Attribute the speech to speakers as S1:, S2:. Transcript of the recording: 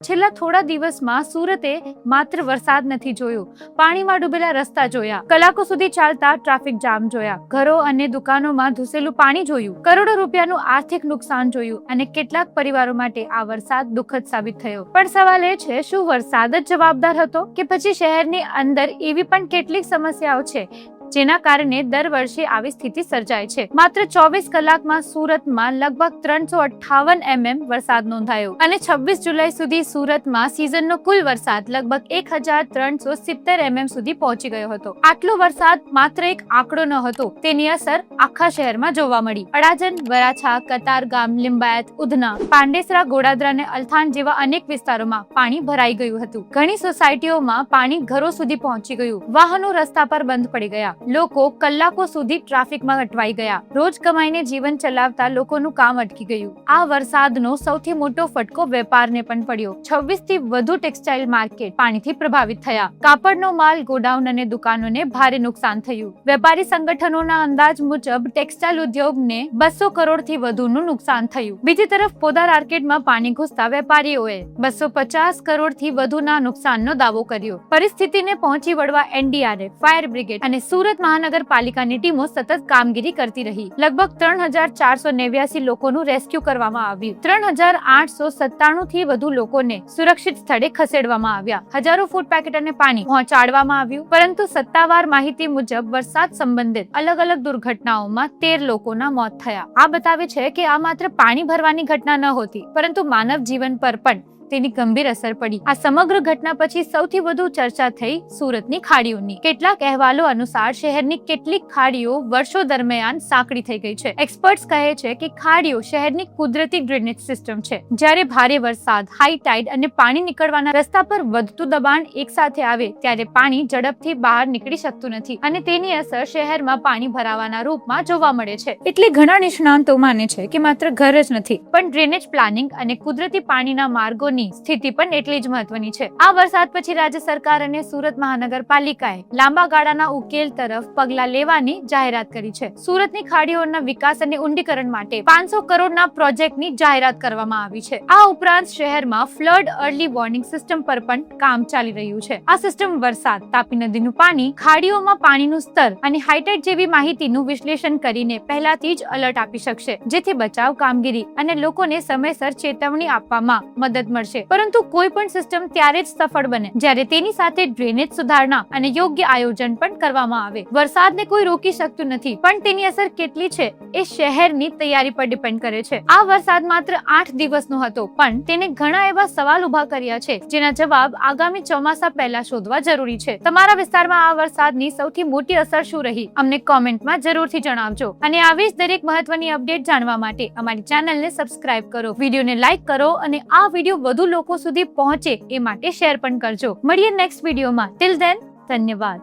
S1: છેલ્લા થોડા દિવસમાં સુરતે માત્ર વરસાદ નથી જોયો, પાણીમાં ડૂબેલા રસ્તા જોયા, કલાકો સુધી ચાલતા ટ્રાફિક જામ જોયા, ઘરો અને દુકાનોમાં ધૂસેલું પાણી જોયું, કરોડો રૂપિયાનું આર્થિક નુકસાન જોયું અને કેટલાક પરિવારો માટે આ વરસાદ દુઃખદ સાબિત થયો. પણ સવાલ એ છે, શું વરસાદ જ જવાબદાર હતો કે પછી શહેરની અંદર એવી પણ કેટલીક સમસ્યાઓ છે જેના કારણે દર વર્ષે આવી સ્થિતિ સર્જાય છે? માત્ર 24 કલાકમાં સુરતમાં લગભગ 358 mm વરસાદ નોંધાયો અને 26 જુલાઈ સુધી સુરતમાં સિઝનનો કુલ વરસાદ લગભગ 1370 mm સુધી પહોંચી ગયો હતો. આટલો વરસાદ માત્ર એક આંકડો ન હતો, તેની અસર આખા શહેરમાં જોવા મળી. અડાજણ, વરાછા, કતારગામ, લિંબાયત, ઉધના, પાંડેસરા, ગોડાદરા અને અલથાણ જેવા અનેક વિસ્તારોમાં પાણી ભરાઈ ગયું હતું. ઘણી સોસાયટીઓમાં પાણી ઘરો સુધી પહોંચી ગયું. વાહનો રસ્તા પર બંધ પડી ગયા. લોકો કલાકો સુધી ટ્રાફિકમાં અટવાઈ ગયા. રોજ કમાઈને જીવન ચલાવતા લોકોનું કામ અટકી ગયું. આ વરસાદનો સૌથી મોટો ફટકો વેપારને પણ પડ્યો. 26 થી વધુ ટેક્સટાઇલ માર્કેટ પાણીથી પ્રભાવિત થયા. કાપડનો માલ, ગોડાઉન અને દુકાનોને ભારે નુકસાન થયું. વેપારી સંગઠનોના અંદાજ મુજબ ટેક્સટાઇલ ઉદ્યોગને 200 કરોડથી વધુનું નુકસાન થયું. બીજી તરફ પોદાર આર્કેડમાં પાણી ઘૂસતા વેપારીઓએ 250 કરોડથી વધુના નુકસાનનો દાવો કર્યો. પરિસ્થિતિને પહોંચી વળવા NDRF, ફાયર બ્રિગેડ અને સુરત મહાનગરપાલિકાની ટીમો સતત કામગીરી કરતી રહી. લગભગ 3489 લોકોનું રેસ્ક્યુ કરવામાં આવ્યું. 3897 થી વધુ લોકોને સુરક્ષિત સ્થળે ખસેડવામાં આવ્યા. હજારો ફૂડ પેકેટ અને પાણી પહોંચાડવામાં આવ્યું. પરંતુ સત્તાવાર માહિતી મુજબ વરસાદ સંબંધિત અલગ અલગ દુર્ઘટનાઓમાં 13 લોકોના મોત થયા. આ બતાવે છે કે આ માત્ર પાણી ભરવાની ઘટના ન હોતી, પરંતુ માનવ જીવન પર પણ તેની ગંભીર અસર પડી. આ સમગ્ર ઘટના પછી સૌથી વધુ ચર્ચા થઈ સુરતની ખાડીઓની. કેટલાક અહેવાલો અનુસાર શહેરની કેટલીક ખાડીઓ વર્ષો દરમિયાન સાંકડી થઈ ગઈ છે. એક્સપર્ટ્સ કહે છે કે ખાડીઓ શહેરની કુદરતી ડ્રેનેજ સિસ્ટમ છે. જ્યારે ભારે વરસાદ, હાઈ ટાઇડ અને પાણી નીકળવાના રસ્તા પર વધતું દબાણ એકસાથે આવે ત્યારે પાણી ઝડપથી બહાર નીકળી શકતું નથી અને તેની અસર શહેરમાં પાણી ભરાવાના રૂપમાં જોવા મળે છે. એટલે ઘણા નિષ્ણાંતો માને છે કે માત્ર ઘર જ નથી, પણ ડ્રેનેજ પ્લાનિંગ અને કુદરતી પાણીના માર્ગો સ્થિતિ પણ એટલી જ મહત્વની છે. આ વરસાદ પછી રાજ્ય સરકાર અને સુરત મહાનગરપાલિકાએ લાંબા ગાળાના ઉકેલ તરફ પગલાં લેવાની જાહેરાત કરી છે. સુરતની ખાડીઓના વિકાસ અને ઊંડીકરણ માટે 500 કરોડના પ્રોજેક્ટની જાહેરાત કરવામાં આવી છે. આ ઉપરાંત શહેરમાં ફ્લડ અર્લી વોર્નિંગ સિસ્ટમ પર પણ કામ ચાલી રહ્યું છે. આ સિસ્ટમ વરસાદ, તાપી નદીનું પાણી, ખાડીઓમાં પાણીનું સ્તર અને હાઈટાઇડ જેવી માહિતીનું વિશ્લેષણ કરીને પહેલાથી જ અલર્ટ આપી શકશે, જેથી બચાવ કામગીરી અને લોકોને સમયસર ચેતવણી આપવામાં મદદ મળશે. પરંતુ કોઈ પણ સિસ્ટમ ત્યારે જ સફળ બને જ્યારે તેની સાથે ડ્રેનેજ સુધારણા અને યોગ્ય આયોજન પણ કરવામાં આવે. વરસાદને કોઈ રોકી શકતું નથી, પણ તેની અસર કેટલી છે એ શહેરની તૈયારી પર ડિપેન્ડ કરે છે. આ વરસાદ માત્ર 8 દિવસનો હતો, પણ તેને ઘણા એવા સવાલ ઉભા કર્યા છે જેના જવાબ આગામી ચોમાસા પહેલા શોધવા જરૂરી છે. તમારા વિસ્તારમાં આ વરસાદની સૌથી મોટી અસર શું રહી? અમને કોમેન્ટમાં જરૂરથી જણાવજો. અને આવી જ દરેક મહત્વની અપડેટ જાણવા માટે અમારી ચેનલને સબસ્ક્રાઇબ કરો, વિડીયોને લાઈક કરો અને આ વિડીયો વધુ લોકો સુધી પહોંચે એ માટે શેર પણ કરજો. મળીએ નેક્સ્ટ વિડીયોમાં. ટિલ ધેન, ધન્યવાદ.